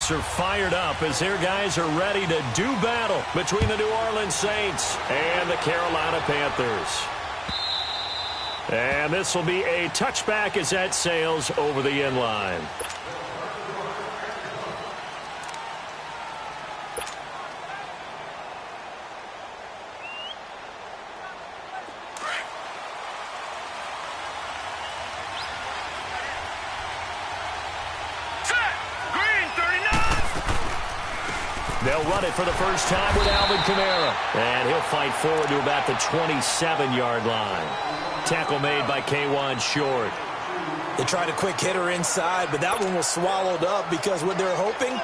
Seats are fired up as their guys are ready to do battle between the New Orleans Saints and the Carolina Panthers. And this will be a touchback as that sails over the end line. They'll run it for the first time with Alvin Kamara. And he'll fight forward to about the 27-yard line. Tackle made by K1 Short. They tried a quick hitter inside, but that one was swallowed up because what they're hoping,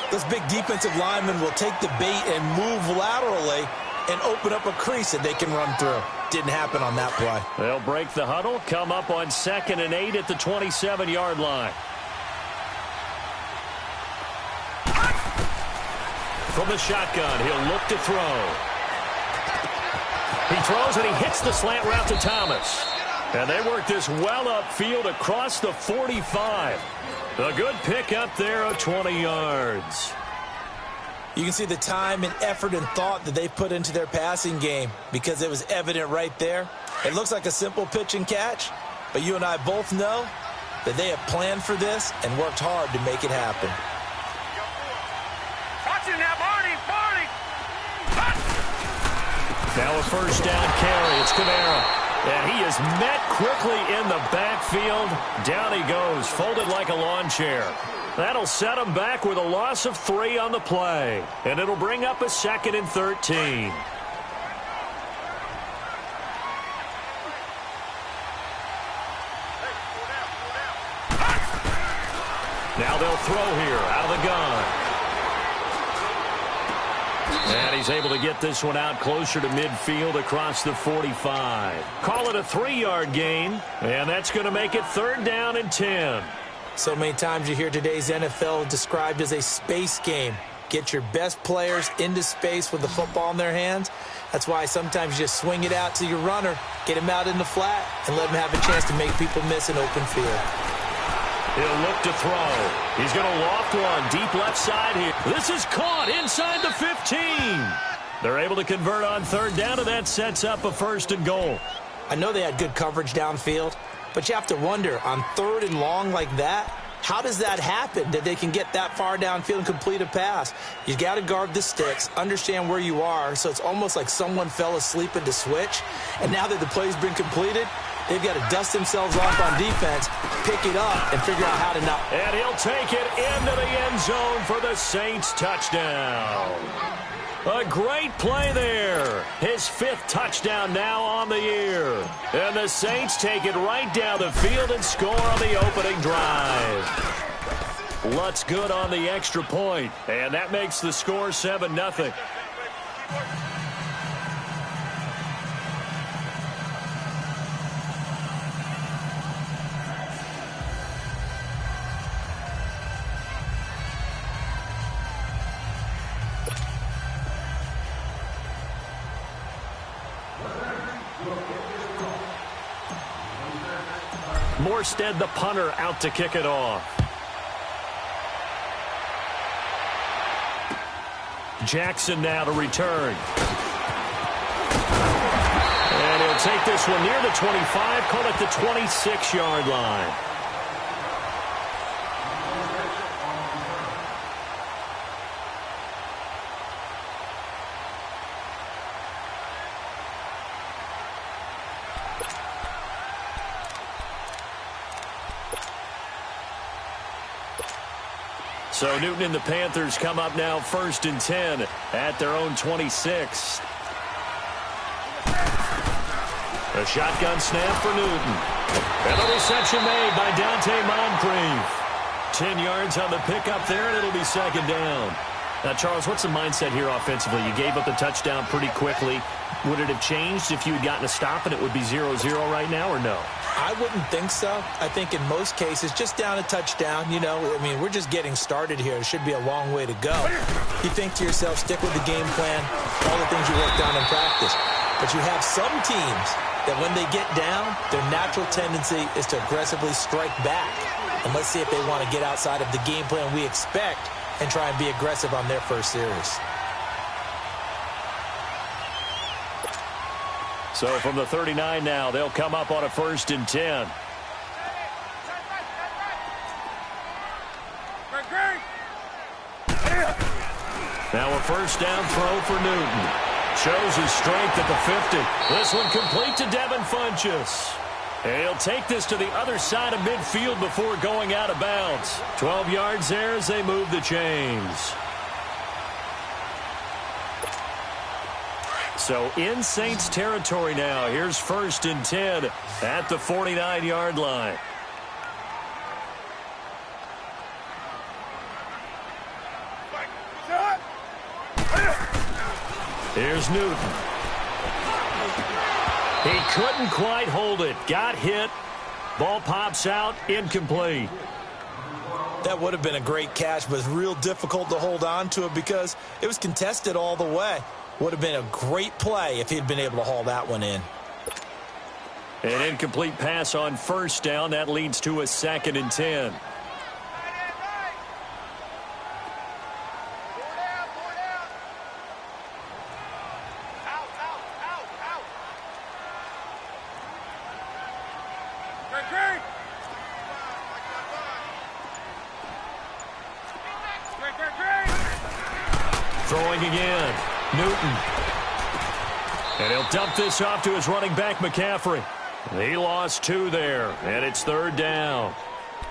this big defensive lineman will take the bait and move laterally and open up a crease that they can run through. Didn't happen on that play. They'll break the huddle, come up on 2nd and 8 at the 27-yard line. From the shotgun, he'll look to throw. He throws and he hits the slant route to Thomas. And they work this well upfield across the 45. A good pickup there of 20 yards. You can see the time and effort and thought that they put into their passing game because it was evident right there. It looks like a simple pitch and catch, but you and I both know that they have planned for this and worked hard to make it happen. Now a first down carry. It's Kamara. And he is met quickly in the backfield. Down he goes, folded like a lawn chair. That'll set him back with a loss of 3 on the play. And it'll bring up a 2nd and 13. Now they'll throw here out of the gun. And he's able to get this one out closer to midfield across the 45. Call it a 3-yard gain, and that's going to make it 3rd down and 10. So many times you hear today's NFL described as a space game. Get your best players into space with the football in their hands. That's why sometimes you just swing it out to your runner, get him out in the flat, and let him have a chance to make people miss an open field. He'll look to throw. He's going to loft one deep left side here. This is caught inside the 15. They're able to convert on 3rd down, and that sets up a 1st and goal. I know they had good coverage downfield, but you have to wonder, on 3rd and long like that, how does that happen, that they can get that far downfield and complete a pass? You got to guard the sticks, understand where you are, so it's almost like someone fell asleep at the switch, and now that the play's been completed, they've got to dust themselves off on defense, pick it up, and figure out how to knock. And he'll take it into the end zone for the Saints touchdown. A great play there. His 5th touchdown now on the year. And the Saints take it right down the field and score on the opening drive. Lutz good on the extra point, and that makes the score 7-0. Morstead, the punter, out to kick it off. Jackson now to return. And he'll take this one near the 25, call it the 26-yard line. So Newton and the Panthers come up now 1st and 10 at their own 26. A shotgun snap for Newton. And a reception made by Dante Moncrief. 10 yards on the pickup there, and it'll be 2nd down. Now, Charles, what's the mindset here offensively? You gave up the touchdown pretty quickly. Would it have changed if you had gotten a stop and it would be 0-0 right now, or no? I wouldn't think so. I think in most cases, just down a touchdown, you know, I mean, we're just getting started here. It should be a long way to go. You think to yourself, stick with the game plan, all the things you worked on in practice. But you have some teams that when they get down, their natural tendency is to aggressively strike back. And let's see if they want to get outside of the game plan we expect and try and be aggressive on their first series. So from the 39 now, they'll come up on a 1st and 10. Now a 1st down throw for Newton. Shows his strength at the 50. This one complete to Devin Funchess. And he'll take this to the other side of midfield before going out of bounds. 12 yards there as they move the chains. So in Saints territory now. Here's 1st and 10 at the 49-yard line. Here's Newton. He couldn't quite hold it. Got hit. Ball pops out. Incomplete. That would have been a great catch, but it's real difficult to hold on to it because it was contested all the way. Would have been a great play if he'd been able to haul that one in. An incomplete pass on 1st down. That leads to a 2nd and 10. Throwing again. Newton. And he'll dump this off to his running back, McCaffrey. He lost 2 there, and it's 3rd down.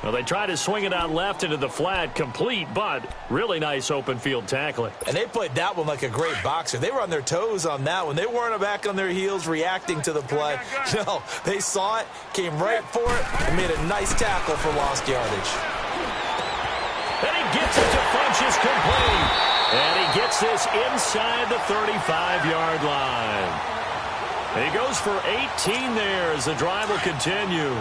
Well, they tried to swing it out left into the flat, complete, but really nice open field tackling. And they played that one like a great boxer. They were on their toes on that one. They weren't back on their heels reacting to the play. No, they saw it, came right for it, and made a nice tackle for lost yardage. And he gets it to Funchess complete. And he gets this inside the 35-yard line. He goes for 18 there as the drive will continue.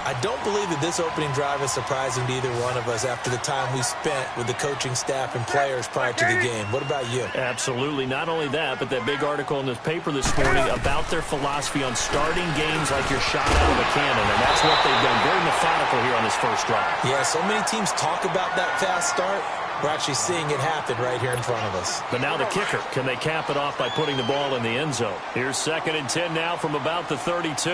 I don't believe that this opening drive is surprising to either one of us after the time we spent with the coaching staff and players prior to the game. What about you? Absolutely. Not only that, but that big article in the paper this morning about their philosophy on starting games like you're shot out of a cannon, and that's what they've done. Very methodical here on this first drive. Yeah, so many teams talk about that fast start. We're actually seeing it happen right here in front of us. But now the kicker. Can they cap it off by putting the ball in the end zone? Here's 2nd and 10 now from about the 32.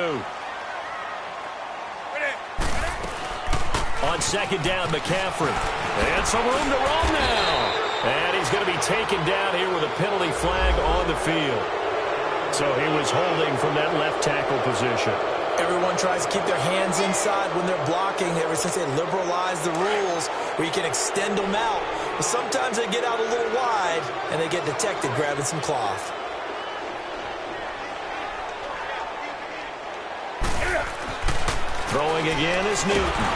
On 2nd down, McCaffrey. And some room to roam now. And he's going to be taken down here with a penalty flag on the field. So he was holding from that left tackle position. Everyone tries to keep their hands inside when they're blocking ever since they liberalized the rules where you can extend them out. But sometimes they get out a little wide and they get detected grabbing some cloth. Throwing again is Newton.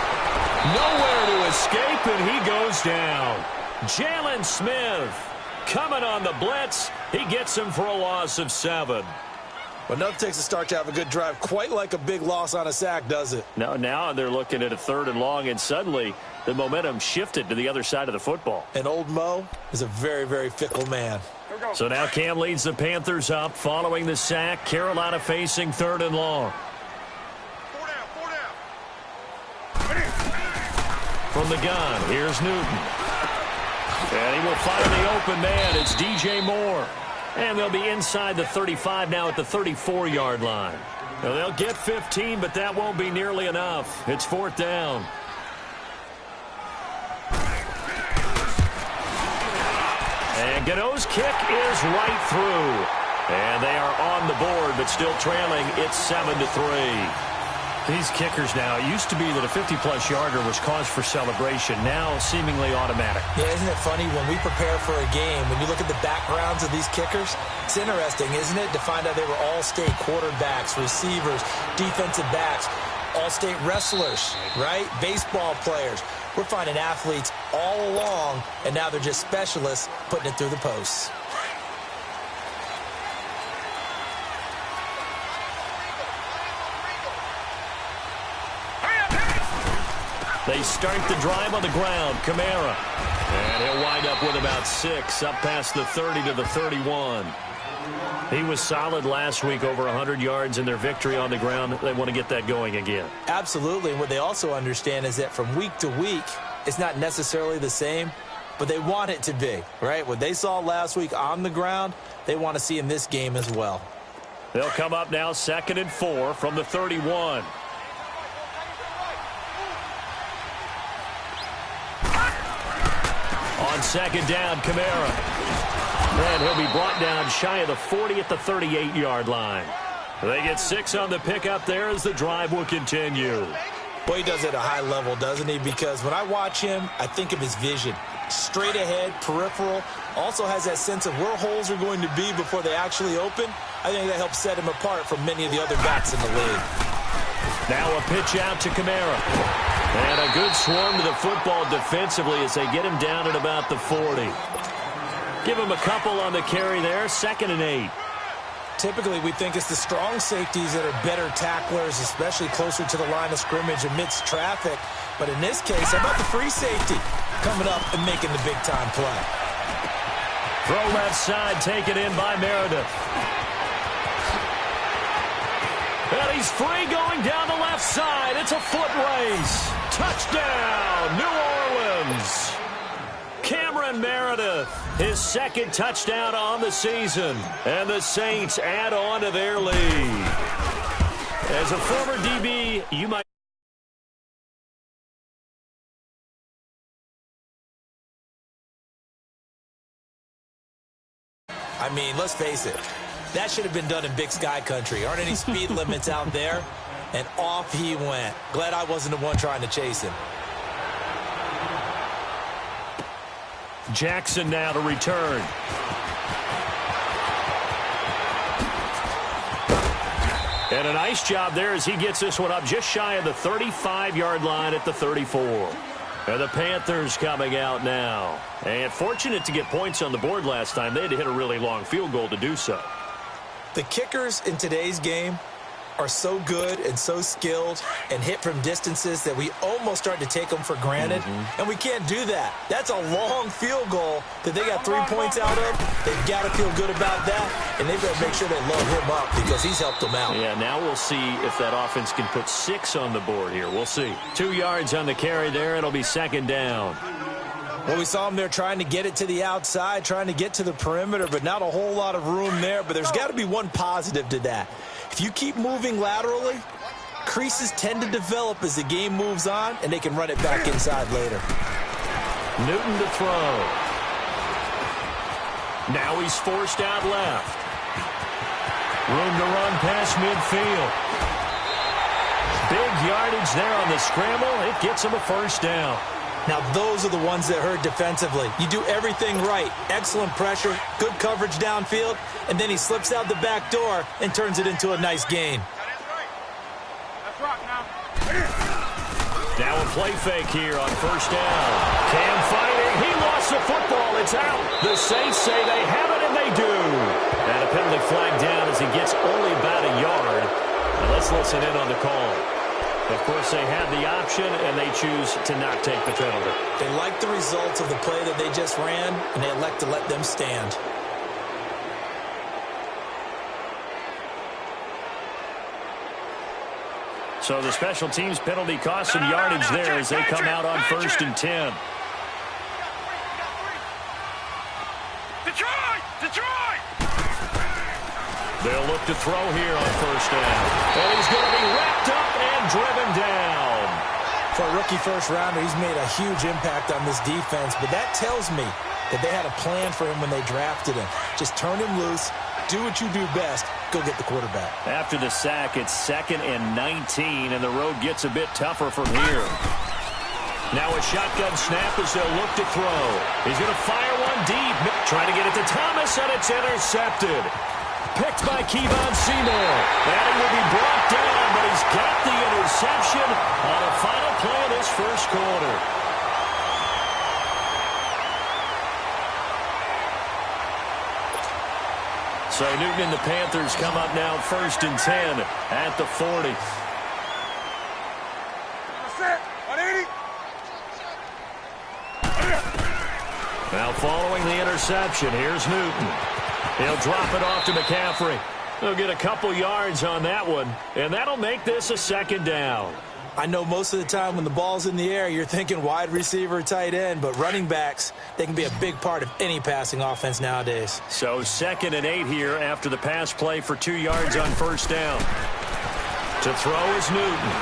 Nowhere to escape, and he goes down. Jalen Smith coming on the blitz. He gets him for a loss of 7. But nothing takes a start to have a good drive quite like a big loss on a sack, does it? No, now they're looking at a 3rd and long, and suddenly the momentum shifted to the other side of the football. And old Mo is a very, very fickle man. So now Cam leads the Panthers up following the sack. Carolina facing 3rd and long. From the gun, here's Newton. And he will find the open man. It's DJ Moore. And they'll be inside the 35 now at the 34-yard line. Now they'll get 15, but that won't be nearly enough. It's 4th down. And Gano's kick is right through. And they are on the board, but still trailing. It's 7-3. These kickers now, it used to be that a 50-plus yarder was cause for celebration. Now seemingly automatic. Yeah, isn't it funny when we prepare for a game, when you look at the backgrounds of these kickers, it's interesting, isn't it, to find out they were all-state quarterbacks, receivers, defensive backs, all-state wrestlers, right? Baseball players. We're finding athletes all along, and now they're just specialists putting it through the posts. They start the drive on the ground. Kamara. And he'll wind up with about 6 up past the 30 to the 31. He was solid last week, over 100 yards in their victory on the ground. They want to get that going again. Absolutely. And what they also understand is that from week to week, it's not necessarily the same, but they want it to be, right? What they saw last week on the ground, they want to see in this game as well. They'll come up now 2nd and 4 from the 31. On 2nd down, Kamara. And he'll be brought down shy of the 40 at the 38-yard line. They get 6 on the pickup there as the drive will continue. Well, he does it at a high level, doesn't he? Because when I watch him, I think of his vision. Straight ahead, peripheral. Also has that sense of where holes are going to be before they actually open. I think that helps set him apart from many of the other backs in the league. Now a pitch out to Kamara. And a good swarm to the football defensively as they get him down at about the 40. Give him a couple on the carry there, 2nd and 8. Typically, we think it's the strong safeties that are better tacklers, especially closer to the line of scrimmage amidst traffic. But in this case, how about the free safety coming up and making the big-time play? Throw left side, taken in by Meredith. And he's free going down the left side. It's a foot race. Touchdown, New Orleans. Cameron Meredith, his 2nd touchdown on the season. And the Saints add on to their lead. As a former DB, you might... I mean, let's face it. That should have been done in Big Sky country. Aren't any speed limits out there? And off he went. Glad I wasn't the one trying to chase him. Jackson now to return. And a nice job there as he gets this one up just shy of the 35-yard line at the 34. And the Panthers coming out now. And fortunate to get points on the board last time. They had to hit a really long field goal to do so. The kickers in today's game are so good and so skilled and hit from distances that we almost start to take them for granted. And we can't do that. That's a long field goal that they got 3 points out of. They've got to feel good about that, and they've got to make sure they load him up because he's helped them out. Yeah, now we'll see if that offense can put 6 on the board here. We'll see. 2 yards on the carry there. It'll be 2nd down. Well, we saw him there trying to get it to the outside, trying to get to the perimeter, but not a whole lot of room there. But there's got to be one positive to that. If you keep moving laterally, creases tend to develop as the game moves on, and they can run it back inside later. Newton to throw. Now he's forced out left. Room to run past midfield. Big yardage there on the scramble. It gets him a 1st down. Now, those are the ones that hurt defensively. You do everything right. Excellent pressure, good coverage downfield, and then he slips out the back door and turns it into a nice gain. Now a play fake here on 1st down. Cam fighting. He lost the football. It's out. The Saints say they have it, and they do. And a penalty flag down as he gets only about a yard. Now let's listen in on the call. Of course, they had the option, and they choose to not take the penalty. They like the results of the play that they just ran, and they elect to let them stand. So the special teams penalty costs some yardage there as they come out on 1st and 10. Detroit! They'll look to throw here on 1st down. And he's going to be wrapped up and driven down. For a rookie first-rounder, he's made a huge impact on this defense, but that tells me that they had a plan for him when they drafted him. Just turn him loose, do what you do best, go get the quarterback. After the sack, it's 2nd and 19, and the road gets a bit tougher from here. Now a shotgun snap as they'll look to throw. He's going to fire one deep, trying to get it to Thomas, and it's intercepted. Picked by Kevon Seymour. And he will be brought down, but he's got the interception on the final play of this 1st quarter. So Newton and the Panthers come up now 1st and 10 at the 40. Now following the interception, here's Newton. He'll drop it off to McCaffrey. They'll get a couple yards on that one, and that'll make this a 2nd down. I know most of the time when the ball's in the air, you're thinking wide receiver, tight end, but running backs, they can be a big part of any passing offense nowadays. So 2nd and 8 here after the pass play for 2 yards on first down. To throw is Newton.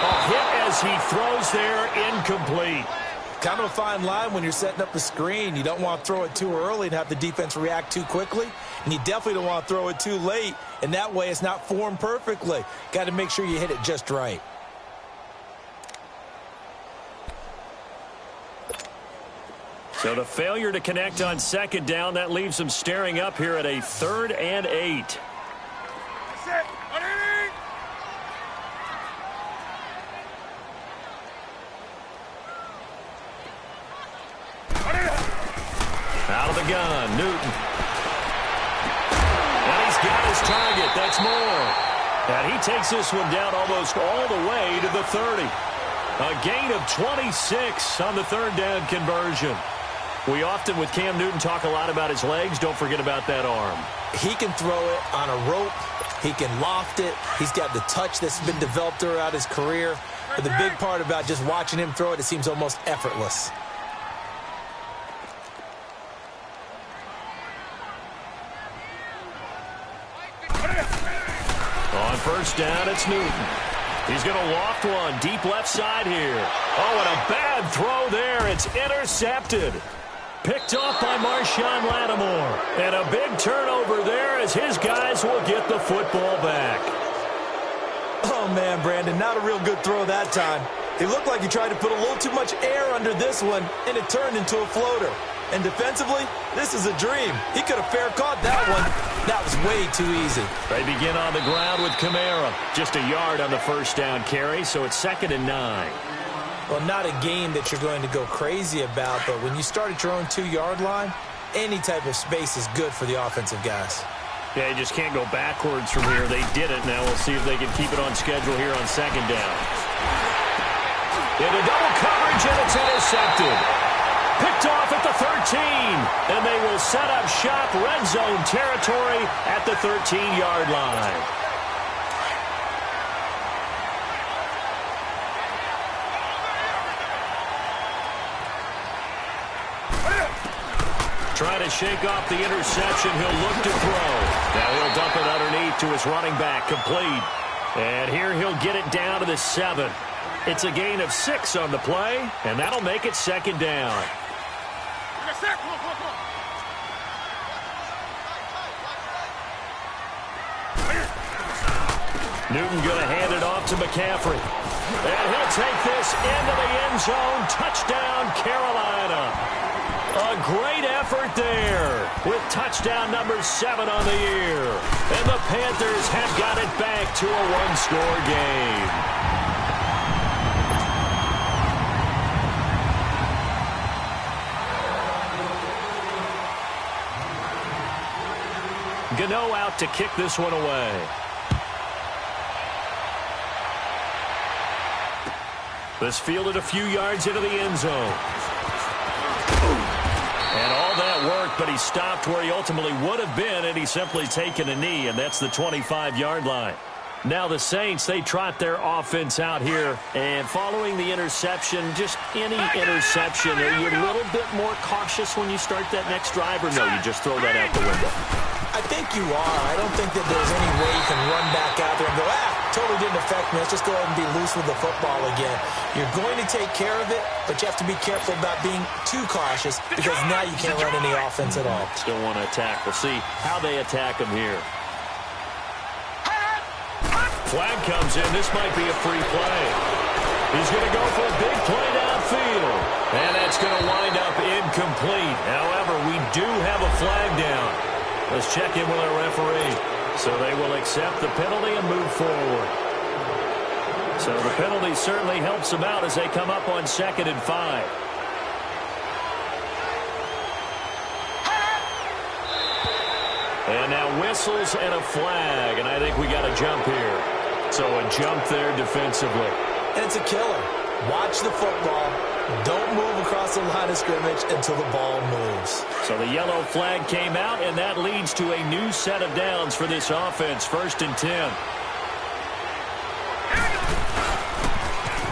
A hit as he throws there, incomplete. Kind of a fine line when you're setting up the screen. You don't want to throw it too early and have the defense react too quickly. And you definitely don't want to throw it too late. And that way it's not formed perfectly. Got to make sure you hit it just right. So the failure to connect on 2nd down, that leaves them staring up here at a 3rd and 8. Out of the gun, Newton. And he's got his target. That's more. And he takes this one down almost all the way to the 30. A gain of 26 on the 3rd down conversion. We often, with Cam Newton, talk a lot about his legs. Don't forget about that arm. He can throw it on a rope. He can loft it. He's got the touch that's been developed throughout his career. But the big part about just watching him throw it, it seems almost effortless. On first down, it's Newton. He's going to loft one deep left side here. Oh, and a bad throw there. It's intercepted. Picked off by Marshawn Lattimore. And a big turnover there as his guys will get the football back. Oh, man, Brandon, not a real good throw that time. It looked like he tried to put a little too much air under this one, and it turned into a floater. And defensively, this is a dream. He could have fair caught that one. That was way too easy. They begin on the ground with Kamara. Just a yard on the first down carry, so it's 2nd and 9. Well, not a game that you're going to go crazy about, but when you start at your own 2-yard line, any type of space is good for the offensive guys. Yeah, you just can't go backwards from here. They did it. Now we'll see if they can keep it on schedule here on 2nd down. Into double coverage, and it's intercepted. Picked off at the 13, and they will set up shop, red zone territory at the 13-yard line. Trying to shake off the interception. He'll look to throw. Now he'll dump it underneath to his running back, complete. And here he'll get it down to the 7. It's a gain of 6 on the play, and that'll make it 2nd down. Newton going to hand it off to McCaffrey. And he'll take this into the end zone. Touchdown, Carolina. A great effort there with touchdown number 7 on the year. And the Panthers have got it back to a one-score game. Gano out to kick this one away. This fielded a few yards into the end zone. And all that worked, but he stopped where he ultimately would have been, and he's simply taken a knee, and that's the 25-yard line. Now the Saints, they trot their offense out here, and following the interception, just any interception, are you a little bit more cautious when you start that next drive, or no, you just throw that out the window? I think you are. I don't think that there's any way you can run back out there and go, totally didn't affect me. Let's just go ahead and be loose with the football again. You're going to take care of it, but you have to be careful about being too cautious because now you can't run any offense at all. Still want to attack. We'll see how they attack him here. Flag comes in. This might be a free play. He's going to go for a big play downfield. And that's going to wind up incomplete. However, we do have a flag down. Let's check in with our referee. So they will accept the penalty and move forward. So the penalty certainly helps them out as they come up on 2nd and 5. And now whistles and a flag, and I think we got a jump here. So a jump there defensively. And it's a killer. Watch the football. Don't move across the line of scrimmage until the ball moves. So the yellow flag came out, and that leads to a new set of downs for this offense. 1st and 10.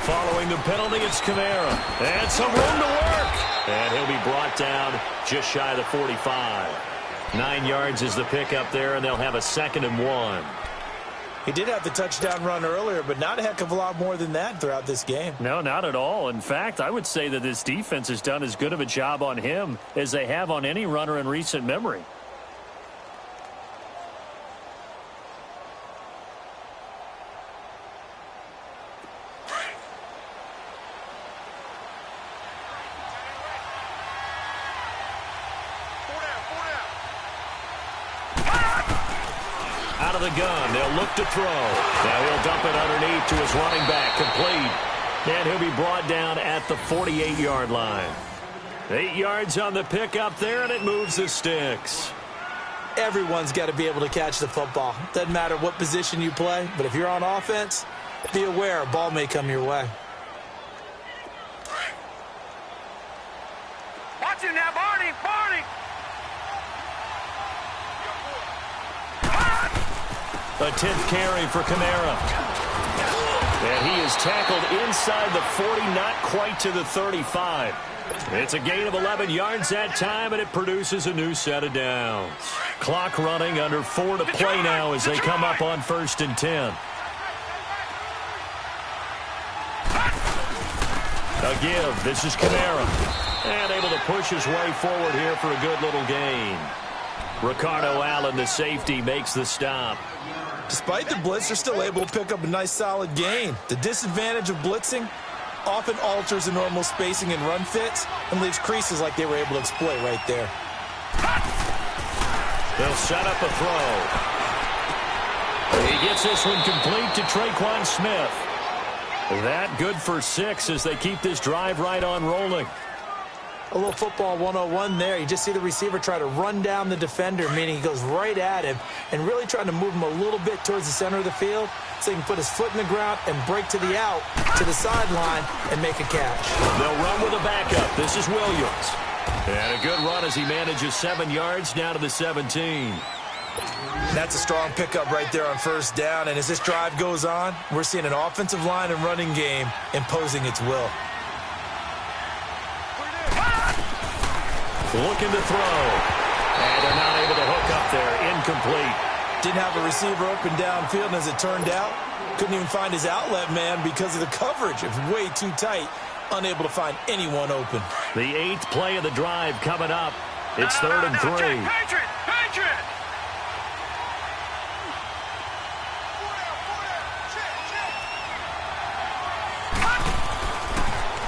following the penalty, it's Kamara. And some room to work. And he'll be brought down just shy of the 45. 9 yards is the pickup there, and they'll have a 2nd and 1. He did have the touchdown run earlier, but not a heck of a lot more than that throughout this game. No, not at all. In fact, I would say that this defense has done as good of a job on him as they have on any runner in recent memory. Out of the gun, they'll look to throw. Now he'll dump it underneath to his running back, complete. And he'll be brought down at the 48-yard line. 8 yards on the pickup there, and it moves the sticks. Everyone's got to be able to catch the football. Doesn't matter what position you play, but if you're on offense, be aware a ball may come your way. Watch him now, Barney! Barney! A 10th carry for Kamara. And he is tackled inside the 40, not quite to the 35. It's a gain of 11 yards that time, and it produces a new set of downs. Clock running, under 4 to play now as they come up on 1st and 10. A give. This is Kamara. And able to push his way forward here for a good little gain. Ricardo Allen, the safety, makes the stop. Despite the blitz, they're still able to pick up a nice solid gain. The disadvantage of blitzing often alters the normal spacing and run fits and leaves creases like they were able to exploit right there. They'll set up a throw. He gets this one complete to Tre'Quan Smith. That good for 6 as they keep this drive right on rolling. A little football 101 there. You just see the receiver try to run down the defender, meaning he goes right at him and really trying to move him a little bit towards the center of the field so he can put his foot in the ground and break to the out, to the sideline, and make a catch. They'll run with a backup. This is Williams. And a good run as he manages 7 yards down to the 17. That's a strong pickup right there on 1st down, and as this drive goes on, we're seeing an offensive line and running game imposing its will. Looking to throw. And they're not able to hook up there. Incomplete. Didn't have a receiver open downfield, and as it turned out, couldn't even find his outlet man because of the coverage. It was way too tight. Unable to find anyone open. The 8th play of the drive coming up. It's 3rd and 3. Patriot! Patriot!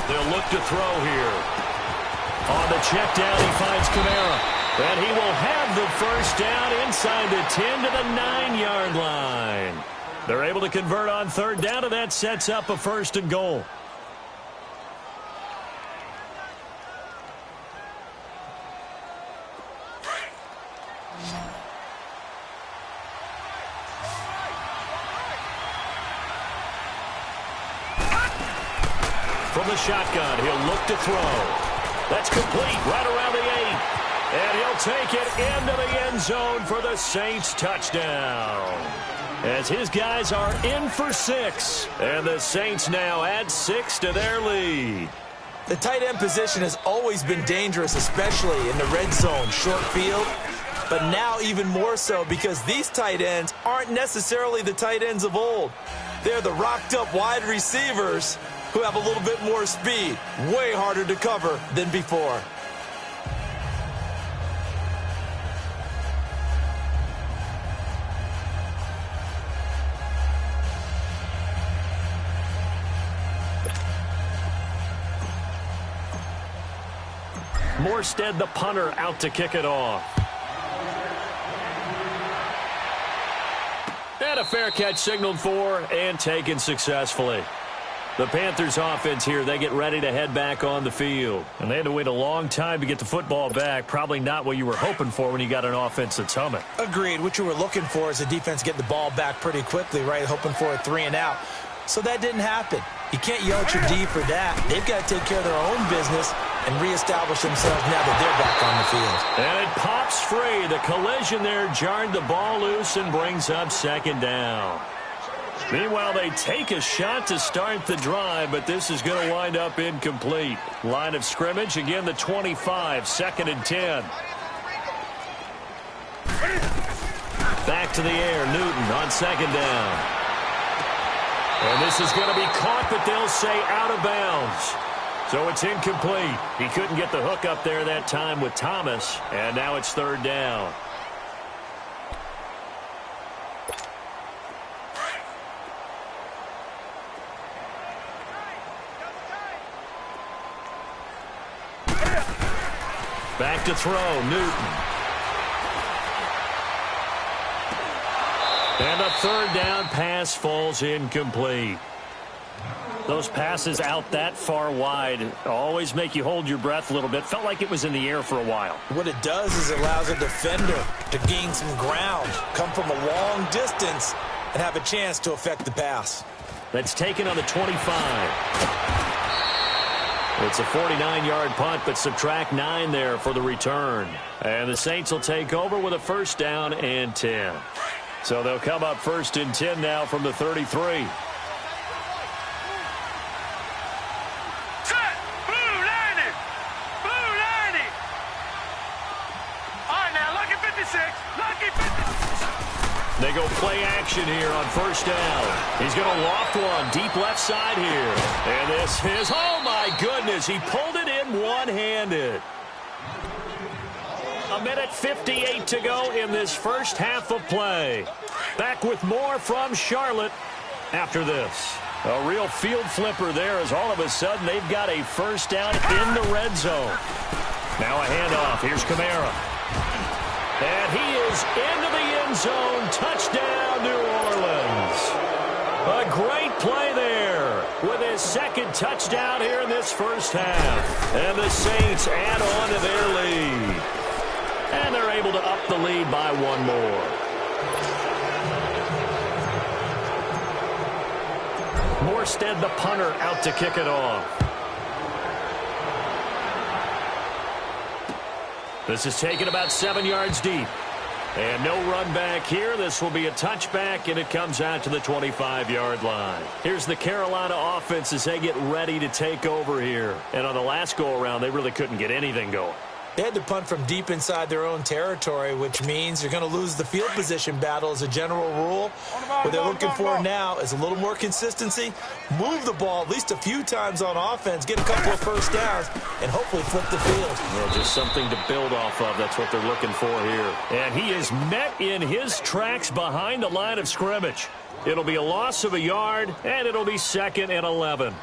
They'll look to throw here. On the check down, he finds Kamara. And he will have the 1st down inside the 10 to the 9-yard line. They're able to convert on 3rd down, and that sets up a 1st and goal. From the shotgun, he'll look to throw. That's complete right around the 8. And he'll take it into the end zone for the Saints touchdown. As his guys are in for 6. And the Saints now add 6 to their lead. The tight end position has always been dangerous, especially in the red zone, short field. But now even more so because these tight ends aren't necessarily the tight ends of old. They're the rocked-up wide receivers who have a little bit more speed, way harder to cover than before. Morstead, the punter, out to kick it off. And a fair catch signaled for and taken successfully. The Panthers offense here, they get ready to head back on the field. And they had to wait a long time to get the football back. Probably not what you were hoping for when you got an offense that's humming. Agreed. What you were looking for is the defense get the ball back pretty quickly, right? Hoping for a 3 and out. So that didn't happen. You can't yell at your D for that. They've got to take care of their own business and reestablish themselves now that they're back on the field. And it pops free. The collision there jarred the ball loose and brings up 2nd down. Meanwhile, they take a shot to start the drive, but this is going to wind up incomplete. Line of scrimmage, again, the 25, 2nd and 10. Back to the air, Newton on 2nd down. And this is going to be caught, but they'll say out of bounds. So it's incomplete. He couldn't get the hook up there that time with Thomas, and now it's 3rd down. Back to throw, Newton. And a 3rd down pass falls incomplete. Those passes out that far wide always make you hold your breath a little bit. Felt like it was in the air for a while. What it does is it allows a defender to gain some ground, come from a long distance, and have a chance to affect the pass. That's taken on the 25. It's a 49-yard punt, but subtract 9 there for the return. And the Saints will take over with a 1st down and 10. So they'll come up 1st and 10 now from the 33. They go play action here on 1st down. He's going to loft one deep left side here. And this is, oh my goodness, he pulled it in one-handed. 1:58 to go in this first half of play. Back with more from Charlotte after this. A real field flipper there as all of a sudden they've got a 1st down in the red zone. Now a handoff. Here's Kamara. And he is into the end zone. Touchdown, New Orleans. A great play there with his 2nd touchdown here in this first half. And the Saints add on to their lead. And they're able to up the lead by 1 more. Morstead, the punter, out to kick it off. This is taken about 7 yards deep. And no run back here. This will be a touchback, and it comes out to the 25-yard line. Here's the Carolina offense as they get ready to take over here. And on the last go-around, they really couldn't get anything going. They had to punt from deep inside their own territory, which means you're going to lose the field position battle as a general rule. What they're looking for now is a little more consistency, move the ball at least a few times on offense, get a couple of 1st downs, and hopefully flip the field. Well, just something to build off of. That's what they're looking for here. And he is met in his tracks behind the line of scrimmage. It'll be a loss of a yard, and it'll be 2nd and 11.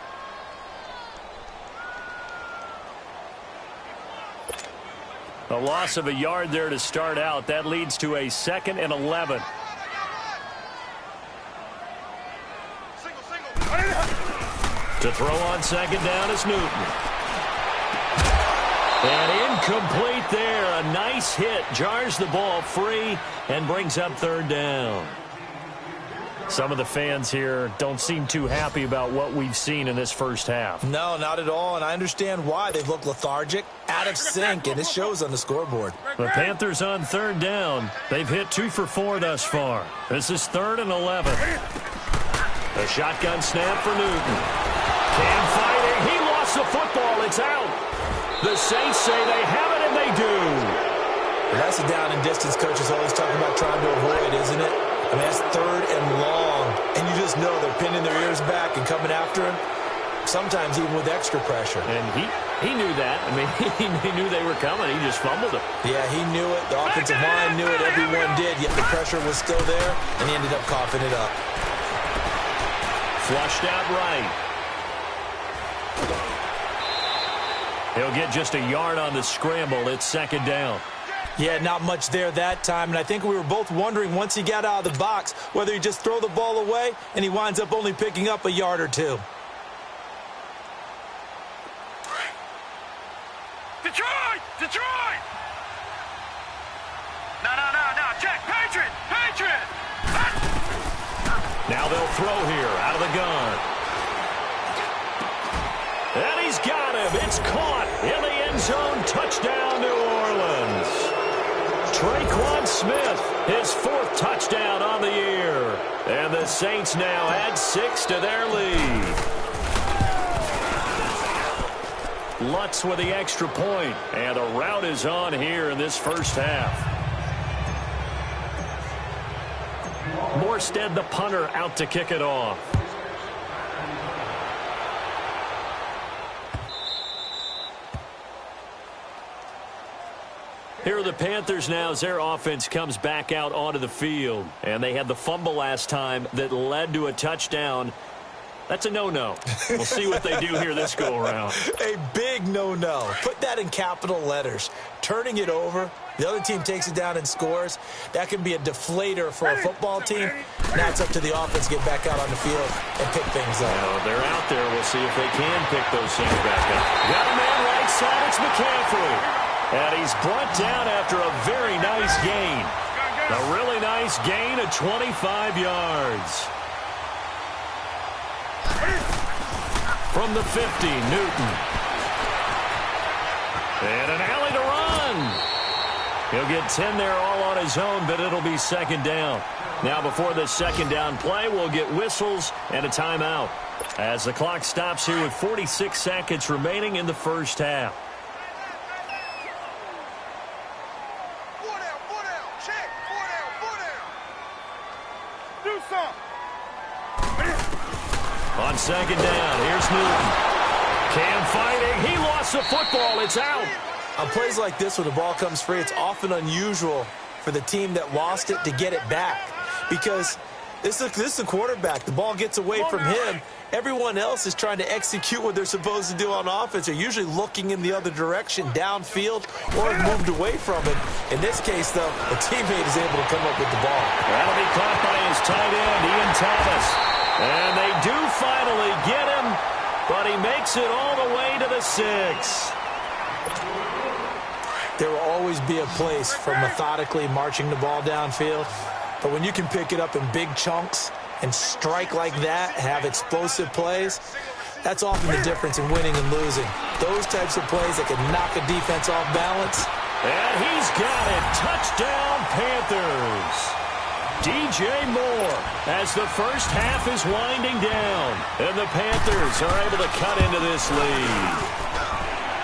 A loss of a yard there to start out. That leads to a 2nd and 11. To throw on 2nd down is Newton. And incomplete there. A nice hit. Jars the ball free and brings up 3rd down. Some of the fans here don't seem too happy about what we've seen in this first half. No, not at all, and I understand why. They've looked lethargic, out of sync, and it shows on the scoreboard. The Panthers on 3rd down. They've hit 2 for 4 thus far. This is 3rd and 11. A shotgun snap for Newton. Cam fighting. He lost the football. It's out. The Saints say they have it, and they do. Well, that's the down and distance coaches always talk about trying to avoid, isn't it? I mean, that's 3rd and long, and you just know they're pinning their ears back and coming after him, sometimes even with extra pressure. And he knew that. I mean, he knew they were coming. He just fumbled it. Yeah, he knew it. The offensive line knew it. Everyone did, yet the pressure was still there, and he ended up coughing it up. Flushed out right. He'll get just a yard on the scramble. It's 2nd down. Yeah, not much there that time, and I think we were both wondering once he got out of the box whether he'd just throw the ball away, and he winds up only picking up a yard or 2. Detroit! Detroit! No, Jack, Patriot! Now they'll throw here out of the gun. And he's got him. It's caught in the end zone. Touchdown, New Orleans. Tre'Quan Smith, his 4th touchdown on the year. And the Saints now add 6 to their lead. Lutz with the extra point, and the rout is on here in this first half. Morstead, the punter, out to kick it off. Here are the Panthers now as their offense comes back out onto the field. And they had the fumble last time that led to a touchdown. That's a no-no. We'll see what they do here this go-around. A big no-no. Put that in capital letters. Turning it over, the other team takes it down and scores. That can be a deflator for a football team. Now it's up to the offense to get back out on the field and pick things up. Well, they're out there. We'll see if they can pick those things back up. Got a man right side. It's McCaffrey. And he's brought down after a very nice gain. A really nice gain of 25 yards. From the 50, Newton. And an alley to run. He'll get 10 there all on his own, but it'll be 2nd down. Now before this 2nd down play, we'll get whistles and a timeout as the clock stops here with 46 seconds remaining in the first half. On 2nd down, here's Newton. Cam fighting. He lost the football. It's out. On plays like this, when the ball comes free, it's often unusual for the team that lost it to get it back. Because this is the quarterback. The ball gets away from him. Everyone else is trying to execute what they're supposed to do on offense. They're usually looking in the other direction, downfield, or have moved away from it. In this case, though, a teammate is able to come up with the ball. That'll be caught by his tight end, Ian Thomas. And they do finally get him, but he makes it all the way to the 6. There will always be a place for methodically marching the ball downfield, but when you can pick it up in big chunks and strike like that, have explosive plays, that's often the difference in winning and losing. Those types of plays that can knock a defense off balance. And he's got it. Touchdown, Panthers. DJ Moore as the first half is winding down. And the Panthers are able to cut into this lead.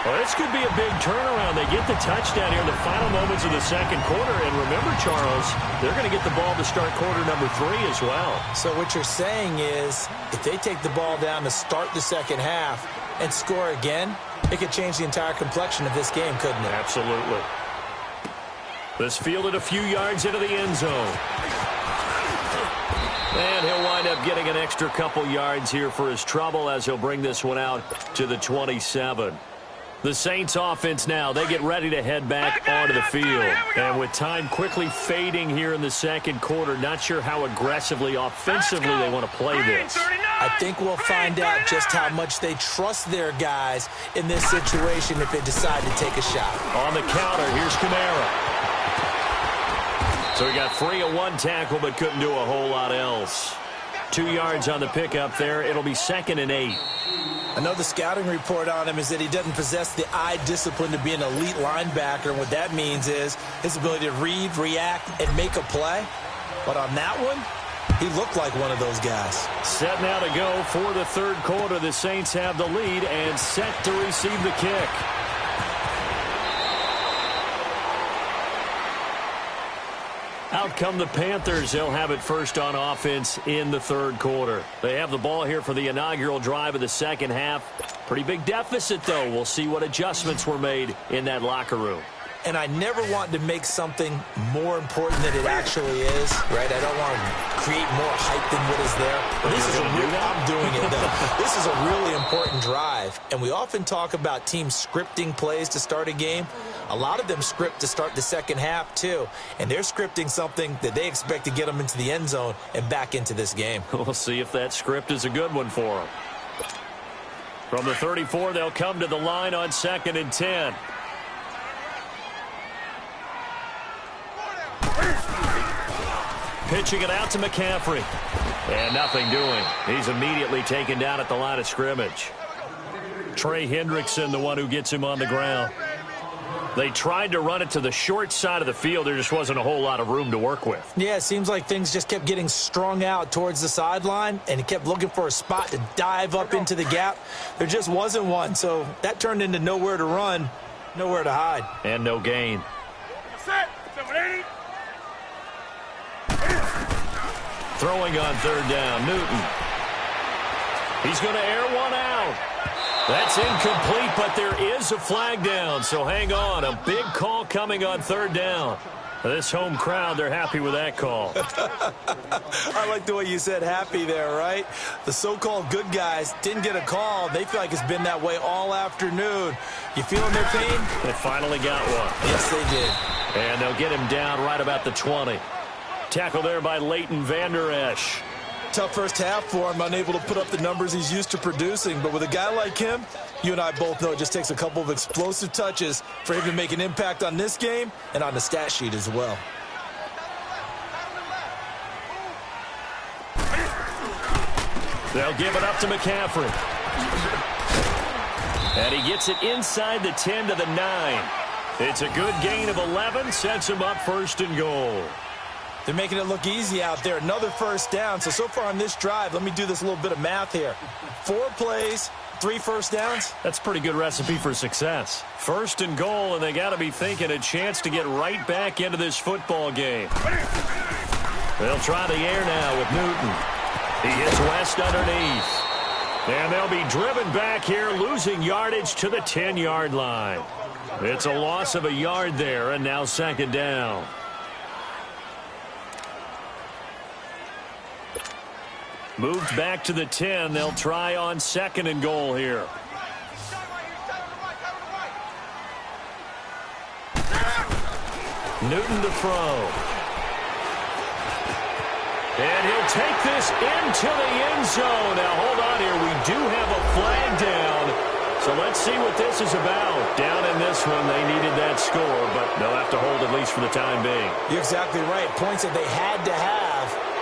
Well, this could be a big turnaround. They get the touchdown here in the final moments of the 2nd quarter. And remember, Charles, they're going to get the ball to start quarter number 3 as well. So what you're saying is if they take the ball down to start the 2nd half and score again, it could change the entire complexion of this game, couldn't it? Absolutely. This fielded a few yards into the end zone. And he'll wind up getting an extra couple yards here for his trouble as he'll bring this one out to the 27. The Saints offense now, they get ready to head back onto the field. And with time quickly fading here in the 2nd quarter, not sure how aggressively, offensively they want to play this. I think we'll find out just how much they trust their guys in this situation if they decide to take a shot. On the counter, here's Kamara. So he got free of one tackle but couldn't do a whole lot else. 2 yards on the pickup there. It'll be 2nd and 8. Another scouting report on him is that he doesn't possess the eye discipline to be an elite linebacker. And what that means is his ability to read, react, and make a play. But on that one, he looked like one of those guys. Set now to go for the 3rd quarter. The Saints have the lead and set to receive the kick. Out come the Panthers. They'll have it first on offense in the 3rd quarter. They have the ball here for the inaugural drive of the 2nd half. Pretty big deficit, though. We'll see what adjustments were made in that locker room. And I never want to make something more important than it actually is, right? I don't want to create more hype than what is there. But this is I'm doing it, though. This is a really important drive. And we often talk about teams scripting plays to start a game. A lot of them script to start the 2nd half, too. And they're scripting something that they expect to get them into the end zone and back into this game. We'll see if that script is a good one for them. From the 34, they'll come to the line on 2nd and 10. Pitching it out to McCaffrey. And nothing doing. He's immediately taken down at the line of scrimmage. Trey Hendrickson, the one who gets him on the ground. They tried to run it to the short side of the field. There just wasn't a whole lot of room to work with. Yeah, it seems like things just kept getting strung out towards the sideline, and he kept looking for a spot to dive up into the gap. There just wasn't one, so that turned into nowhere to run, nowhere to hide. And no gain. Set. 780. Throwing on third down, Newton. He's going to air one out. That's incomplete, but there is a flag down, so hang on. A big call coming on third down. This home crowd, they're happy with that call. I like the way you said happy there, right? The so-called good guys didn't get a call. They feel like it's been that way all afternoon. You feeling their pain? They finally got one. Yes, they did. And they'll get him down right about the 20. Tackle there by Leighton Vander Esch. Tough first half for him, unable to put up the numbers he's used to producing. But with a guy like him, you and I both know it just takes a couple of explosive touches for him to make an impact on this game and on the stat sheet as well. They'll give it up to McCaffrey. And he gets it inside the 10 to the 9. It's a good gain of 11, sets him up first and goal. They're making it look easy out there. Another first down. So far on this drive, let me do this little bit of math here. 4 plays, 3 first downs. That's a pretty good recipe for success. First and goal, and they got to be thinking a chance to get right back into this football game. They'll try the air now with Newton. He hits West underneath. And they'll be driven back here, losing yardage to the 10-yard line. It's a loss of a yard there, and now second down. Moved back to the 10. They'll try on second and goal here. Newton to throw. And he'll take this into the end zone. Now, hold on here. We do have a flag down. So let's see what this is about. Down in this one, they needed that score, but they'll have to hold at least for the time being. You're exactly right. Points that they had to have.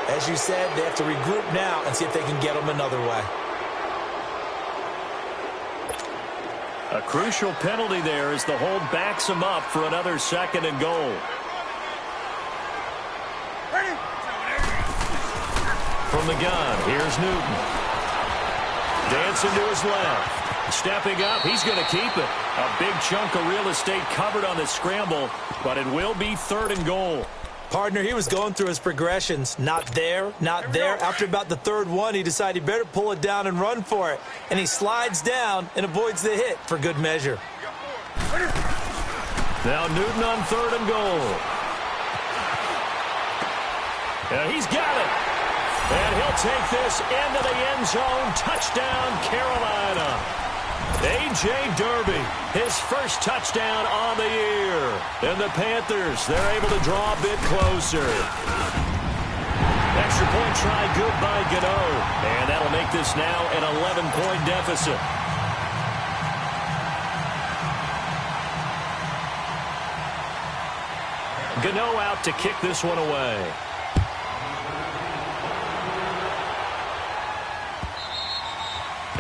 As you said, they have to regroup now and see if they can get them another way. A crucial penalty there as the hold backs them up for another second and goal. From the gun, here's Newton. Dancing to his left. Stepping up, he's going to keep it. A big chunk of real estate covered on the scramble, but it will be third and goal. Partner, he was going through his progressions. Not there, not there. After about the third one, he decided he better pull it down and run for it. And he slides down and avoids the hit for good measure. Now Newton on third and goal. And he's got it. And he'll take this into the end zone. Touchdown, Carolina. A.J. Derby, his first touchdown on the year. And the Panthers, they're able to draw a bit closer. Extra point try good by Gano. And that'll make this now an 11-point deficit. Gano out to kick this one away.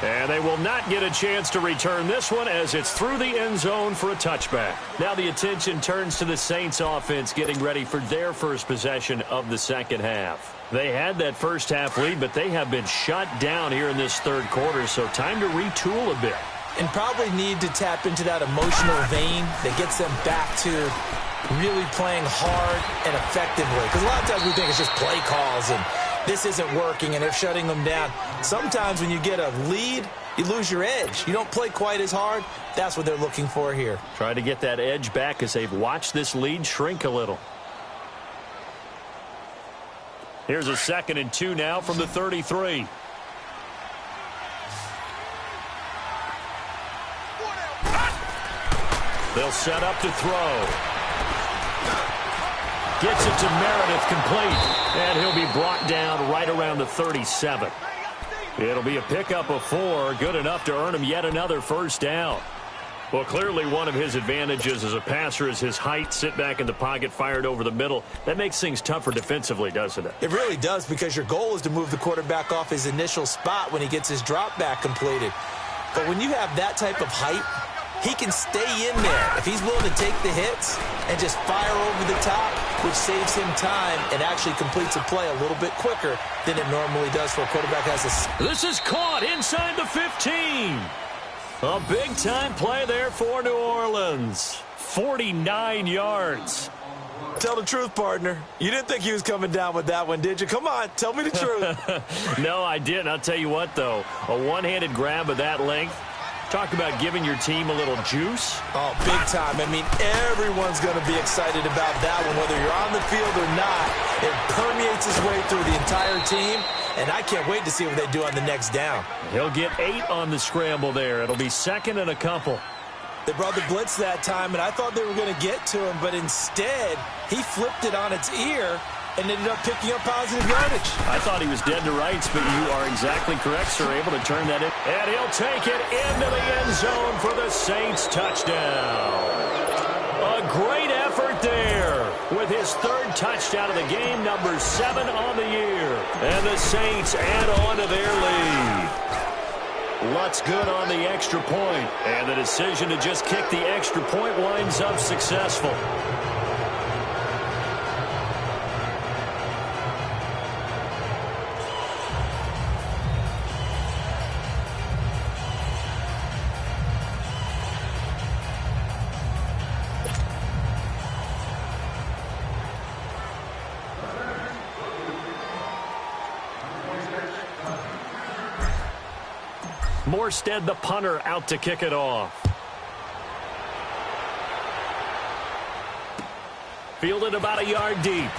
And they will not get a chance to return this one as it's through the end zone for a touchback. Now the attention turns to the Saints offense getting ready for their first possession of the second half. They had that first half lead, but they have been shut down here in this third quarter, so time to retool a bit. And probably need to tap into that emotional vein that gets them back to really playing hard and effectively. Because a lot of times we think it's just play calls and this isn't working and they're shutting them down. Sometimes when you get a lead, you lose your edge. You don't play quite as hard. That's what they're looking for here. Trying to get that edge back as they've watched this lead shrink a little. Here's a 2nd and 2 now from the 33. They'll set up to throw. Gets it to Meredith, complete. And he'll be brought down right around the 37. It'll be a pickup of 4, good enough to earn him yet another first down. Well, clearly one of his advantages as a passer is his height. Sit back in the pocket, fired over the middle. That makes things tougher defensively, doesn't it? It really does, because your goal is to move the quarterback off his initial spot when he gets his drop back completed. But when you have that type of height, he can stay in there. If he's willing to take the hits and just fire over the top, which saves him time and actually completes a play a little bit quicker than it normally does for a quarterback as a... This is caught inside the 15. A big-time play there for New Orleans. 49 yards. Tell the truth, partner. You didn't think he was coming down with that one, did you? Come on, tell me the truth. No, I didn't. I'll tell you what, though. A one-handed grab of that length. Talk about giving your team a little juice. Oh, big time. I mean, everyone's going to be excited about that one, whether you're on the field or not. It permeates its way through the entire team, and I can't wait to see what they do on the next down. He'll get 8 on the scramble there. It'll be second and a couple. They brought the blitz that time, and I thought they were going to get to him, but instead, he flipped it on its ear and ended up picking up positive yardage. I thought he was dead to rights, but you are exactly correct, sir. Able to turn that in. And he'll take it into the end zone for the Saints touchdown. A great effort there with his third touchdown of the game, number 7 on the year. And the Saints add on to their lead. Lutz good on the extra point, and the decision to just kick the extra point winds up successful. Morstead, the punter, out to kick it off. Fielded about a yard deep.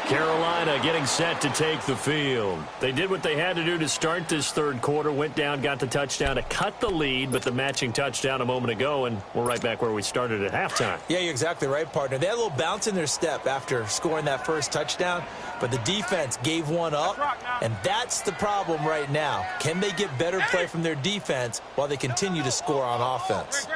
Carolina getting set to take the field. They did what they had to do to start this third quarter, went down, got the touchdown to cut the lead, but the matching touchdown a moment ago, and we're right back where we started at halftime. Yeah, you're exactly right, partner. They had a little bounce in their step after scoring that first touchdown, but the defense gave one up, and that's the problem right now. Can they get better play from their defense while they continue to score on offense?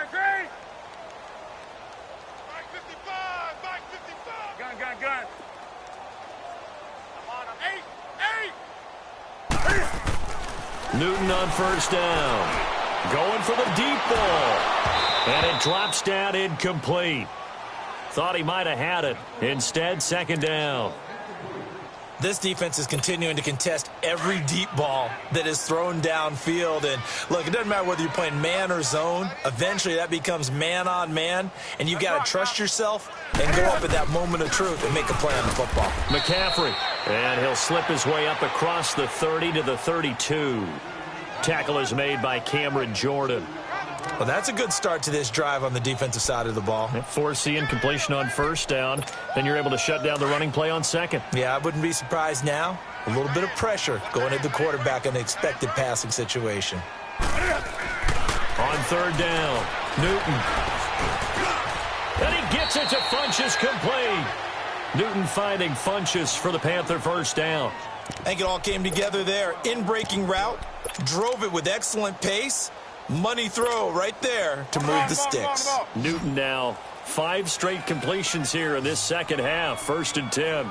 Newton on first down. Going for the deep ball. And it drops down incomplete. Thought he might have had it. Instead, second down. This defense is continuing to contest every deep ball that is thrown downfield. And, look, it doesn't matter whether you're playing man or zone. Eventually, that becomes man on man. And you've got to trust yourself and go up at that moment of truth and make a play on the football. McCaffrey. And he'll slip his way up across the 30 to the 32. Tackle is made by Cameron Jordan. Well, that's a good start to this drive on the defensive side of the ball. Forcing completion on first down. Then you're able to shut down the running play on second. Yeah, I wouldn't be surprised now. A little bit of pressure going at the quarterback in an expected passing situation. On third down, Newton. And he gets it to Funchess complete. Newton finding Funchess for the Panther first down. I think it all came together there. In-breaking route, drove it with excellent pace. Money throw right there to move the sticks. Newton now 5 straight completions here in this second half. First and 10.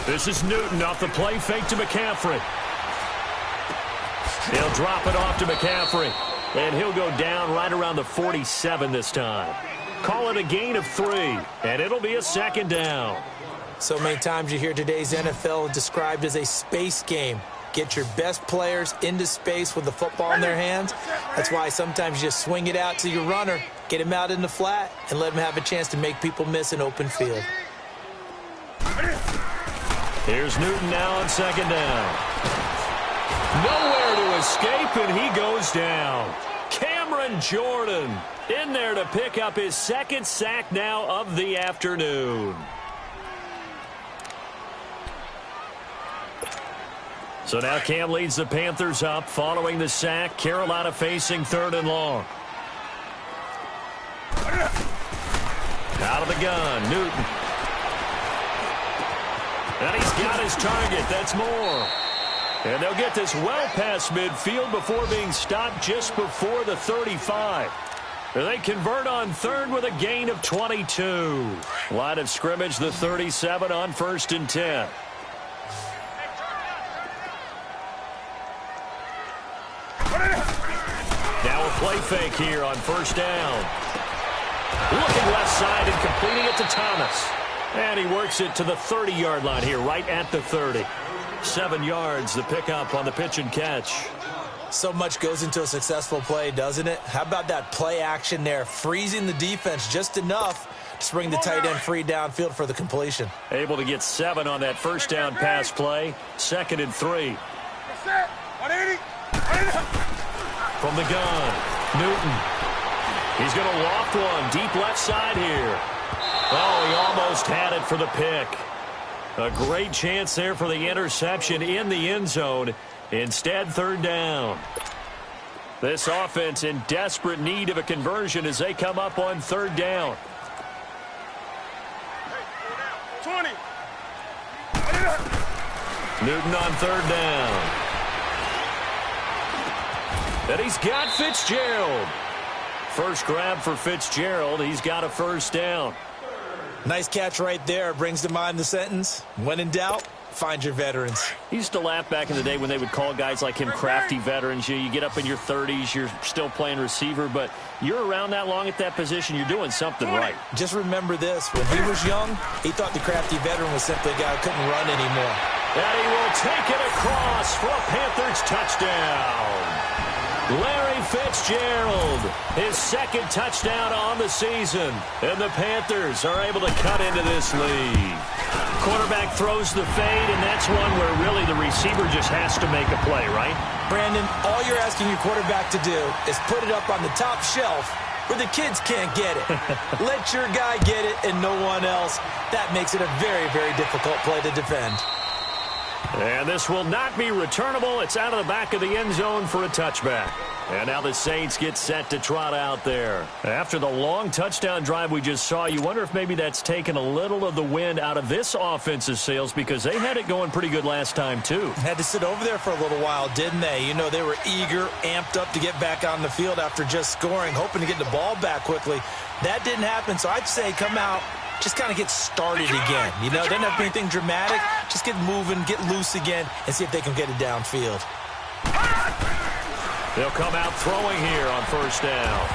This is Newton off the play fake to McCaffrey. He'll drop it off to McCaffrey. And he'll go down right around the 47 this time. Call it a gain of 3. And it'll be a second down. So many times you hear today's NFL described as a space game. Get your best players into space with the football in their hands. That's why sometimes you just swing it out to your runner, get him out in the flat, and let him have a chance to make people miss an open field. Here's Newton now on second down. Nowhere to escape, and he goes down. Cameron Jordan in there to pick up his second sack now of the afternoon. So now Cam leads the Panthers up following the sack. Carolina facing third and long. Out of the gun, Newton. And he's got his target. That's more. And they'll get this well past midfield before being stopped just before the 35. They convert on third with a gain of 22. Line of scrimmage, the 37 on 1st and 10. Now a play fake here on 1st down. Looking left side and completing it to Thomas. And he works it to the 30-yard line here, right at the 30. 7 yards, the pickup on the pitch and catch. So much goes into a successful play, doesn't it? How about that play action there, freezing the defense just enough to bring the tight end free downfield for the completion. Able to get 7 on that 1st down pass play. 2nd and 3. From the gun, Newton. He's going to loft one deep left side here. Oh, he almost had it for the pick. A great chance there for the interception in the end zone. Instead, 3rd down. This offense in desperate need of a conversion as they come up on 3rd down. 20. Newton on 3rd down. And he's got Fitzgerald. First grab for Fitzgerald. He's got a 1st down. Nice catch right there. Brings to mind the sentence, when in doubt, find your veterans. He used to laugh back in the day when they would call guys like him crafty veterans. You get up in your 30s, you're still playing receiver, but you're around that long at that position, you're doing something right. Just remember this. When he was young, he thought the crafty veteran was simply a guy who couldn't run anymore. And he will take it across for a Panthers touchdown. Larry Fitzgerald, his 2nd touchdown on the season. And the Panthers are able to cut into this lead. Quarterback throws the fade, and that's one where really the receiver just has to make a play, right? Brandon, all you're asking your quarterback to do is put it up on the top shelf where the kids can't get it. Let your guy get it and no one else. That makes it a very, very difficult play to defend. And this will not be returnable. It's out of the back of the end zone for a touchback. And now the Saints get set to trot out there. After the long touchdown drive we just saw, you wonder if maybe that's taken a little of the wind out of this offense's sails because they had it going pretty good last time, too. Had to sit over there for a little while, didn't they? You know, they were eager, amped up to get back on the field after just scoring, hoping to get the ball back quickly. That didn't happen, so I'd say come out, just kind of get started again. You know, doesn't have to be anything dramatic. Just get moving, get loose again, and see if they can get it downfield. They'll come out throwing here on 1st down.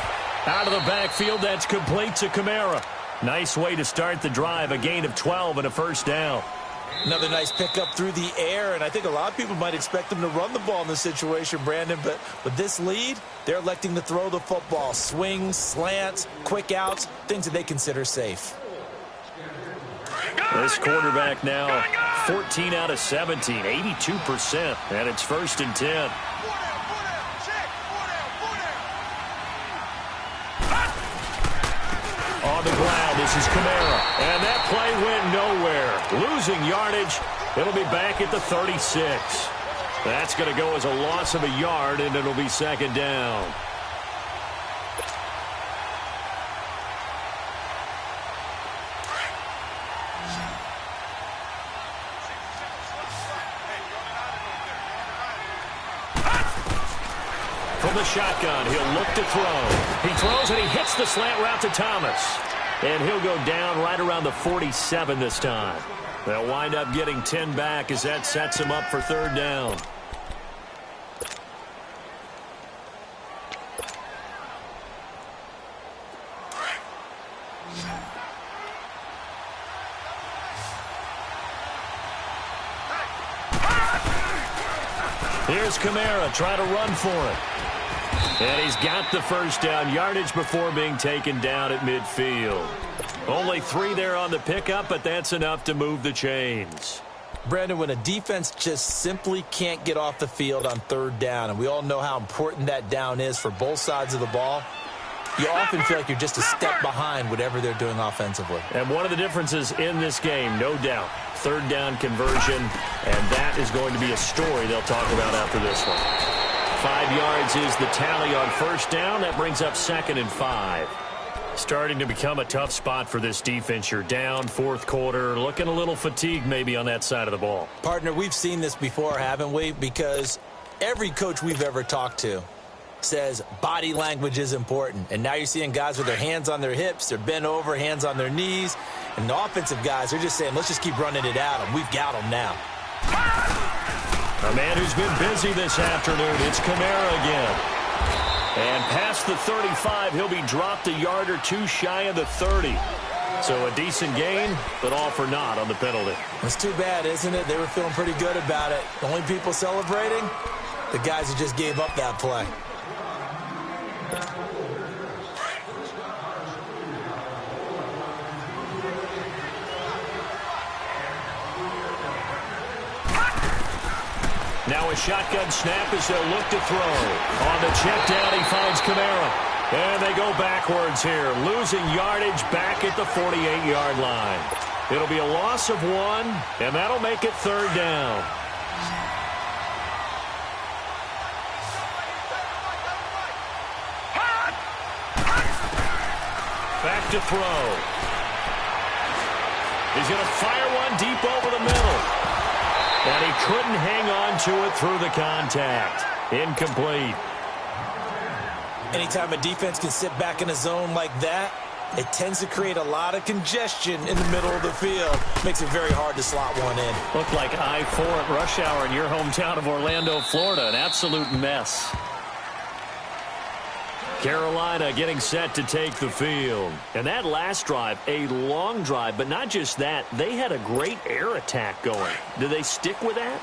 Out of the backfield, that's complete to Kamara. Nice way to start the drive, a gain of 12 and a 1st down. Another nice pickup through the air, and I think a lot of people might expect them to run the ball in this situation, Brandon, but with this lead, they're electing to throw the football. Swings, slants, quick outs, things that they consider safe. This quarterback now 14 out of 17, 82%, and it's 1st and 10. On the ground, this is Kamara, and that play went nowhere. Losing yardage, it'll be back at the 36. That's going to go as a loss of a yard, and it'll be 2nd down. From the shotgun, he'll look to throw. He throws and he hits the slant route to Thomas. And he'll go down right around the 47 this time. They'll wind up getting 10 back as that sets him up for 3rd down. Here's Kamara, try to run for it. And he's got the 1st down, yardage before being taken down at midfield. Only 3 there on the pickup, but that's enough to move the chains. Brandon, when a defense just simply can't get off the field on 3rd down, and we all know how important that down is for both sides of the ball, you often feel like you're just a step behind whatever they're doing offensively. And one of the differences in this game, no doubt, 3rd down conversion, and that is going to be a story they'll talk about after this one. 5 yards is the tally on 1st down. That brings up 2nd and 5. Starting to become a tough spot for this defense. You're down 4th quarter, looking a little fatigued maybe on that side of the ball. Partner, we've seen this before, haven't we? Because every coach we've ever talked to says body language is important. And now you're seeing guys with their hands on their hips, they're bent over, hands on their knees. And the offensive guys are just saying, let's just keep running it at them. We've got them now. A man who's been busy this afternoon, it's Kamara again. And past the 35, he'll be dropped a yard or two shy of the 30. So a decent gain, but all for naught on the penalty. It's too bad, isn't it? They were feeling pretty good about it. The only people celebrating, the guys who just gave up that play. Now a shotgun snap as they'll look to throw. On the check down, he finds Kamara. And they go backwards here, losing yardage back at the 48-yard line. It'll be a loss of 1, and that'll make it 3rd down. Back to throw. He's going to fire one deep over the middle. And he couldn't hang on to it through the contact. Incomplete. Anytime a defense can sit back in a zone like that, it tends to create a lot of congestion in the middle of the field. Makes it very hard to slot one in. Looked like I-4 at rush hour in your hometown of Orlando, Florida. An absolute mess. Carolina getting set to take the field. And that last drive, a long drive, but not just that. They had a great air attack going. Do they stick with that?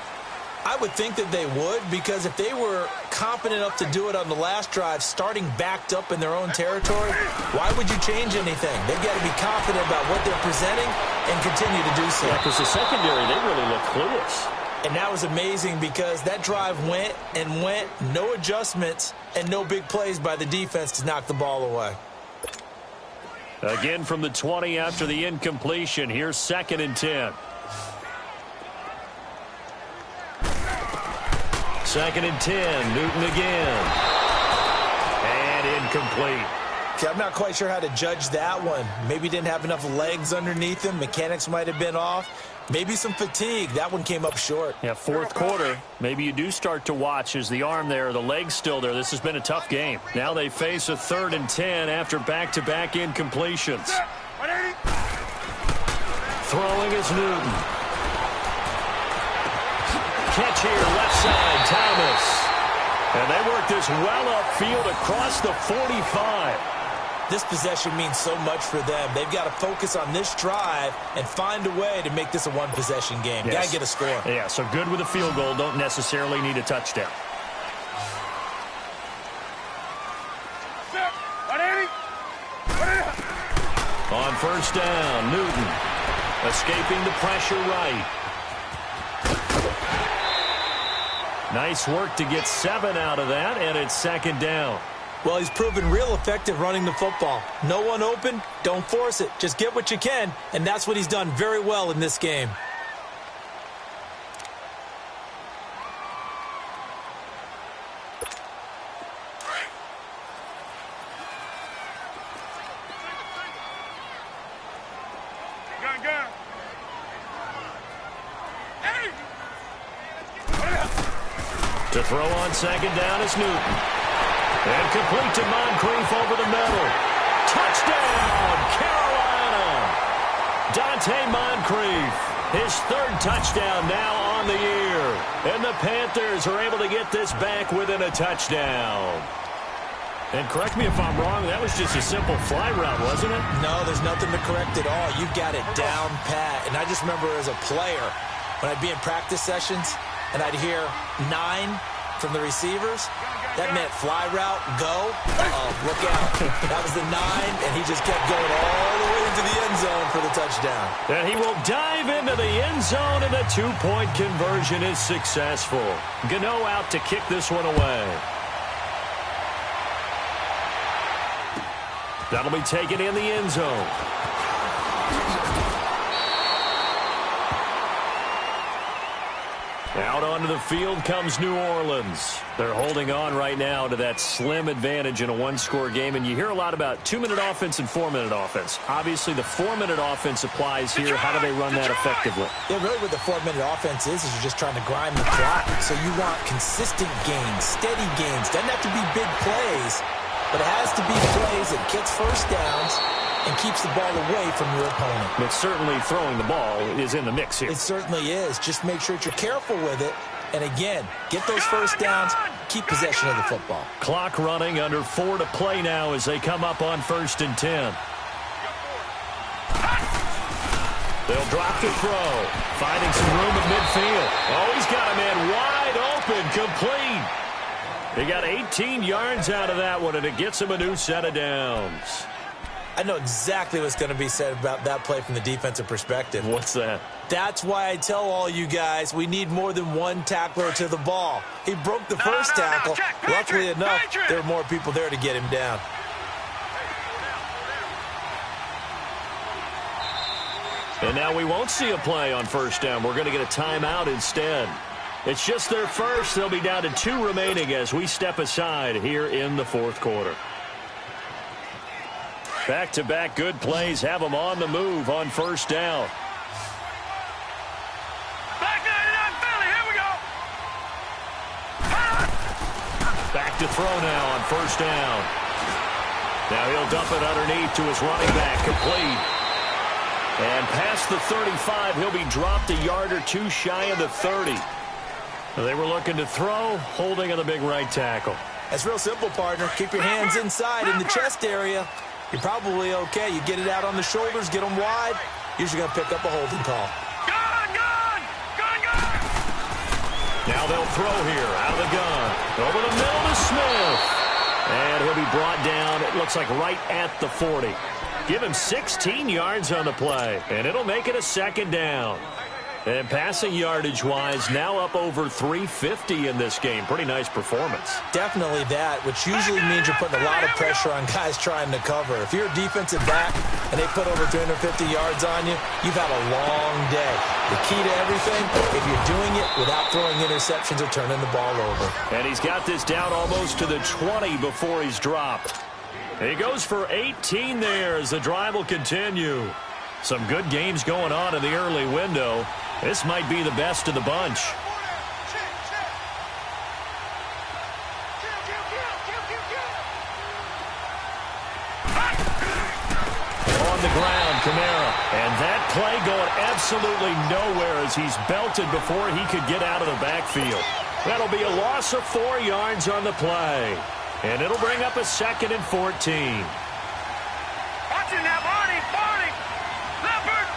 I would think that they would, because if they were confident enough to do it on the last drive, starting backed up in their own territory, why would you change anything? They've got to be confident about what they're presenting and continue to do so. Yeah, because the secondary, they really look clueless. And that was amazing because that drive went and went, no adjustments, and no big plays by the defense to knock the ball away. Again from the 20 after the incompletion. Here's 2nd and 10. 2nd and 10, Newton again. And incomplete. Okay, I'm not quite sure how to judge that one. Maybe didn't have enough legs underneath him. Mechanics might have been off. Maybe some fatigue. That one came up short. Yeah, 4th quarter. Maybe you do start to watch as the arm there, the leg's still there. This has been a tough game. Now they face a 3rd and 10 after back-to-back incompletions. Throwing is Newton. Catch here, left side, Thomas. And they work this well upfield across the 45. This possession means so much for them. They've got to focus on this drive and find a way to make this a one-possession game. Yes. Got to get a score. Yeah, so good with a field goal. Don't necessarily need a touchdown. On 1st down, Newton escaping the pressure right. Nice work to get 7 out of that, and it's 2nd down. Well, he's proven real effective running the football. No one open, don't force it. Just get what you can, and that's what he's done very well in this game. To throw on 2nd down is Newton. And complete to Moncrief over the middle. Touchdown, Carolina! Dante Moncrief, his 3rd touchdown now on the year. And the Panthers are able to get this back within a touchdown. And correct me if I'm wrong, that was just a simple fly route, wasn't it? No, there's nothing to correct at all. You've got it down pat. And I just remember as a player, when I'd be in practice sessions, and I'd hear 9 from the receivers. That meant fly route, go. Uh-oh, look out. That was the 9, and he just kept going all the way into the end zone for the touchdown. And he will dive into the end zone, and the 2-point conversion is successful. Gano out to kick this one away. That'll be taken in the end zone. Out onto the field comes New Orleans. They're holding on right now to that slim advantage in a one-score game, and you hear a lot about 2-minute offense and 4-minute offense. Obviously, the 4-minute offense applies here. How do they run that effectively? Yeah, really what the 4-minute offense is you're just trying to grind the clock. So you want consistent gains, steady gains. Doesn't have to be big plays, but it has to be plays that gets first downs and keeps the ball away from your opponent. But certainly throwing the ball is in the mix here. It certainly is. Just make sure that you're careful with it. And again, get those first downs, keep possession of the football. Clock running, under 4 to play now as they come up on 1st and 10. They'll drop to throw. Finding some room at midfield. Oh, he's got a man wide open, complete. He got 18 yards out of that one, and it gets him a new set of downs. I know exactly what's going to be said about that play from the defensive perspective. What's that? That's why I tell all you guys we need more than one tackler to the ball. He broke the first tackle. Luckily enough, there were more people there to get him down. And now we won't see a play on 1st down. We're going to get a timeout instead. It's just their first. They'll be down to 2 remaining as we step aside here in the 4th quarter. Back-to-back good plays have them on the move on 1st down. Back 99 Philly, here we go. Back to throw now on 1st down. Now he'll dump it underneath to his running back, complete. And past the 35, he'll be dropped a yard or 2 shy of the 30. They were looking to throw, holding on the big right tackle. That's real simple, partner. Keep your hands inside in the chest area. You're probably okay. You get it out on the shoulders, get them wide. Usually going to pick up a holding call. Gun! Now they'll throw here, out of the gun. Over the middle to Smith. And he'll be brought down, it looks like right at the 40. Give him 16 yards on the play, and it'll make it a 2nd down. And passing yardage-wise, now up over 350 in this game. Pretty nice performance. Definitely that, which usually means you're putting a lot of pressure on guys trying to cover. If you're a defensive back and they put over 350 yards on you, you've had a long day. The key to everything, if you're doing it without throwing interceptions or turning the ball over. And he's got this down almost to the 20 before he's dropped. He goes for 18 there as the drive will continue. Some good games going on in the early window. This might be the best of the bunch. On the ground, Kamara. And that play going absolutely nowhere as he's belted before he could get out of the backfield. That'll be a loss of 4 yards on the play. And it'll bring up a 2nd and 14. Watch it now, Barney! Leopard!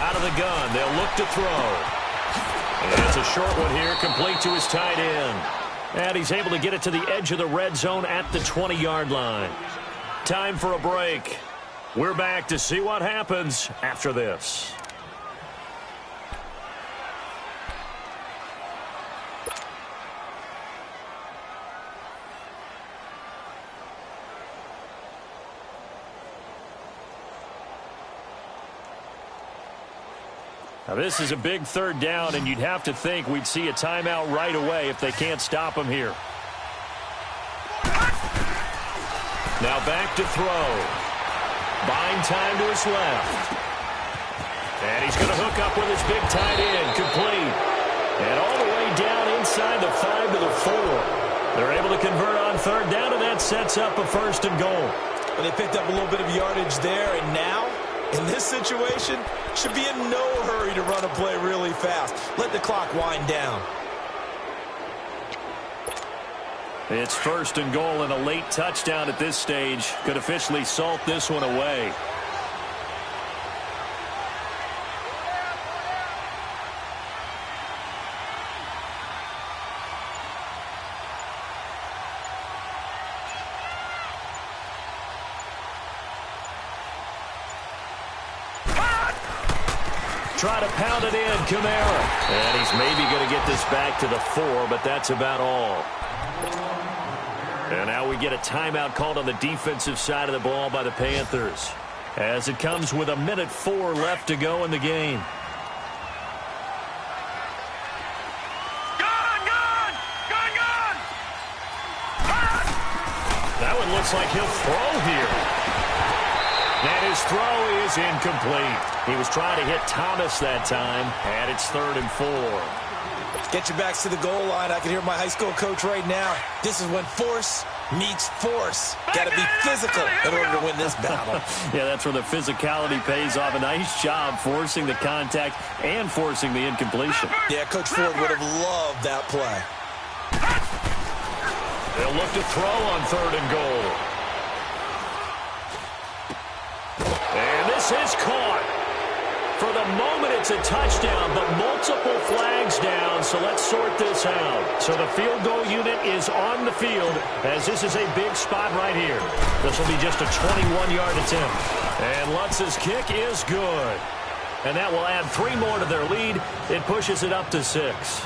Out of the gun, they'll look to throw. And it's a short one here, complete to his tight end. And he's able to get it to the edge of the red zone at the 20-yard line. Time for a break. We're back to see what happens after this. Now, this is a big 3rd down, and you'd have to think we'd see a timeout right away if they can't stop him here. Now back to throw. Buying time to his left. And he's going to hook up with his big tight end, complete. And all the way down inside the 5 to the 4. They're able to convert on 3rd down, and that sets up a 1st and goal. Well, they picked up a little bit of yardage there, and now, in this situation, should be in no hurry to run a play really fast. Let the clock wind down. It's 1st and goal, and a late touchdown at this stage could officially salt this one away. try to pound it in. Kamara. And he's maybe going to get this back to the 4, but that's about all. And now we get a timeout called on the defensive side of the ball by the Panthers, as it comes with 1:04 left to go in the game. That one looks like he'll throw here. And his throw is incomplete. He was trying to hit Thomas that time, and it's 3rd and 4. Get your backs to the goal line. I can hear my high school coach right now. This is when force meets force. Got to be physical in order to win this battle. Yeah, that's where the physicality pays off. A nice job forcing the contact and forcing the incompletion. Yeah, Coach Ford would have loved that play. They'll look to throw on 3rd and goal. And this is caught. For the moment, it's a touchdown, but multiple flags down, so let's sort this out. So the field goal unit is on the field, as this is a big spot right here. This will be just a 21-yard attempt. And Lutz's kick is good. And that will add 3 more to their lead. It pushes it up to 6.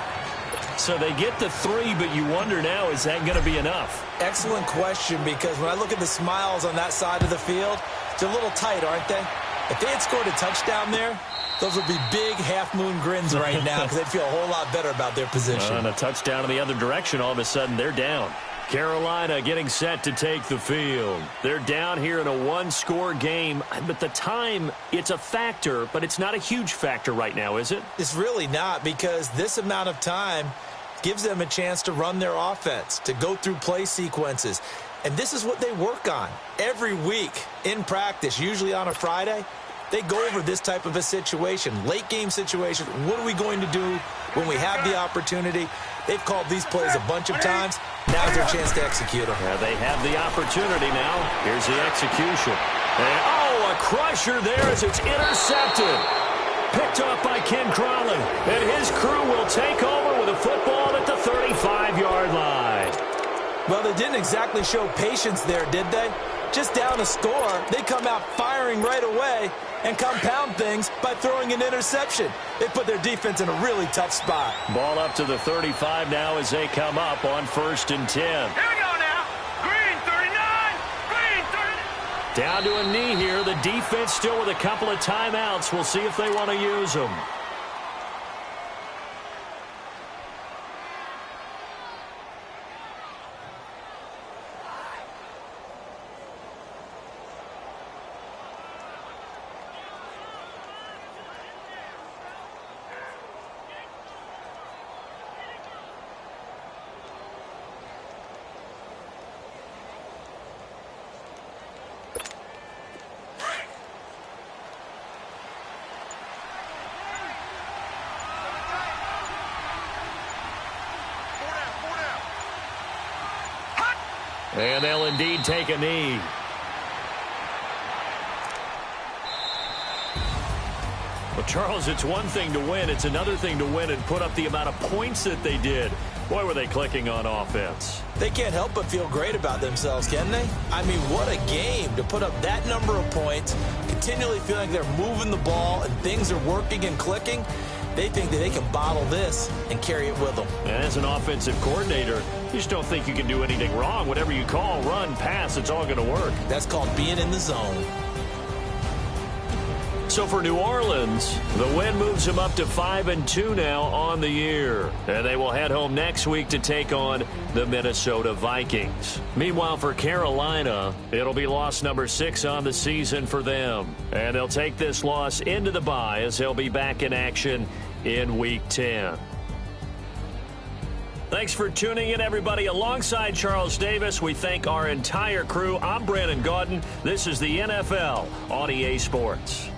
So they get the 3, but you wonder now, is that going to be enough? Excellent question, because when I look at the smiles on that side of the field, they're a little tight, aren't they? If they had scored a touchdown there, those would be big half-moon grins right now because they'd feel a whole lot better about their position. And a touchdown in the other direction, all of a sudden they're down. Carolina getting set to take the field. They're down here in a 1-score game, but the time, it's a factor, but it's not a huge factor right now, is it? It's really not, because this amount of time gives them a chance to run their offense, to go through play sequences. And this is what they work on every week in practice, usually on a Friday. They go over this type of a situation, late-game situation. What are we going to do when we have the opportunity? They've called these plays a bunch of times. Now's their chance to execute them. Yeah, they have the opportunity now. Here's the execution. And, a crusher there as it's intercepted. Picked up by Ken Crawley. And his crew will take over with a football at the 35-yard line. Well, they didn't exactly show patience there, did they? Just down a score, they come out firing right away and compound things by throwing an interception. They put their defense in a really tough spot. Ball up to the 35 now as they come up on 1st and 10. Here we go now. Green 39. Green 39. Down to a knee here. The defense still with a couple of timeouts. We'll see if they want to use them. And they'll indeed take a knee. Well, Charles, it's one thing to win. It's another thing to win and put up the amount of points that they did. Boy, were they clicking on offense. They can't help but feel great about themselves, can they? I mean, what a game to put up that number of points, continually feeling like they're moving the ball and things are working and clicking. They think that they can bottle this and carry it with them. And as an offensive coordinator, you just don't think you can do anything wrong. Whatever you call, run, pass, it's all going to work. That's called being in the zone. So for New Orleans, the win moves them up to 5-2 now on the year. And they will head home next week to take on the Minnesota Vikings. Meanwhile, for Carolina, it'll be loss number 6 on the season for them. And they'll take this loss into the bye as they'll be back in action in Week 10. Thanks for tuning in, everybody. Alongside Charles Davis, we thank our entire crew. I'm Brandon Gaudin. This is the NFL on EA Sports.